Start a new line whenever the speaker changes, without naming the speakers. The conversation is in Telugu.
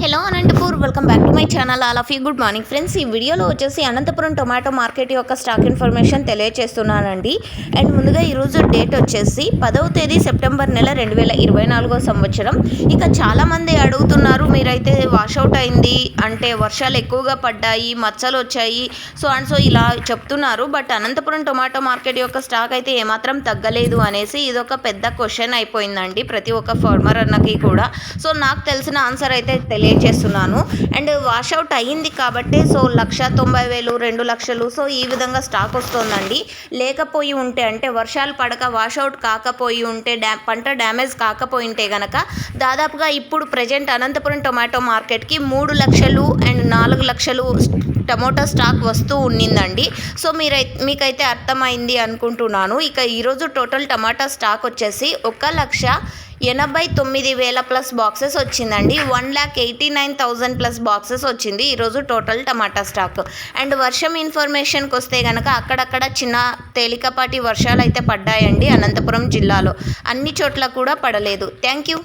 Hello Anantapur, welcome back to my channel. All of you good morning friends. ఈ వీడియోలో వచ్చేసి అనంతపురం టొమాటో మార్కెట్ యొక్క స్టాక్ ఇన్ఫర్మేషన్ తెలియజేస్తున్నానండి. అండ్ ముందుగా ఈరోజు డేట్ వచ్చేసి 10వ తేదీ సెప్టెంబర్ నెల 2024 సంవత్సరం. ఇక చాలామంది అడుగుతున్నారు, మీరైతే వాషౌట్ అయింది అంటే వర్షాలు ఎక్కువగా పడ్డాయి, మచ్చలు వచ్చాయి, సో ఇలా చెప్తున్నారు. బట్ అనంతపురం టొమాటో మార్కెట్ యొక్క స్టాక్ అయితే ఏమాత్రం తగ్గలేదు అనేసి ఇదొక పెద్ద క్వశ్చన్ అయిపోయిందండి ప్రతి ఒక్క ఫార్మర్ అన్నకి కూడా. సో నాకు తెలిసిన ఆన్సర్ అయితే తెలియజేస్తున్నాను. అండ్ వాషౌట్ అయ్యింది కాబట్టి సో 1,90,000 2 లక్షలు సో ఈ విధంగా స్టాక్ వస్తుందండి. లేకపోయి ఉంటే అంటే వర్షాలు పడక వాషౌట్ కాకపోయి ఉంటే పంట డ్యామేజ్ కాకపోయి ఉంటే కనుక దాదాపుగా ఇప్పుడు ప్రజెంట్ అనంతపురం టొమాటో మార్కెట్కి 3 లక్షలు అండ్ 4 లక్షలు టమోటా స్టాక్ వస్తూ ఉన్నిందండి. సో మీకైతే అర్థమైంది అనుకుంటున్నాను. ఇక ఈరోజు టోటల్ టమాటా స్టాక్ వచ్చేసి 1,89,000 ప్లస్ బాక్సెస్ వచ్చిందండి. 1,89,000 ప్లస్ బాక్సెస్ వచ్చింది ఈరోజు టోటల్ టమాటా స్టాక్. అండ్ వర్షం ఇన్ఫర్మేషన్కి వస్తే కనుక అక్కడక్కడ చిన్న తేలికపాటి వర్షాలు అయితే పడ్డాయండి అనంతపురం జిల్లాలో. అన్ని చోట్ల కూడా పడలేదు. Thank you.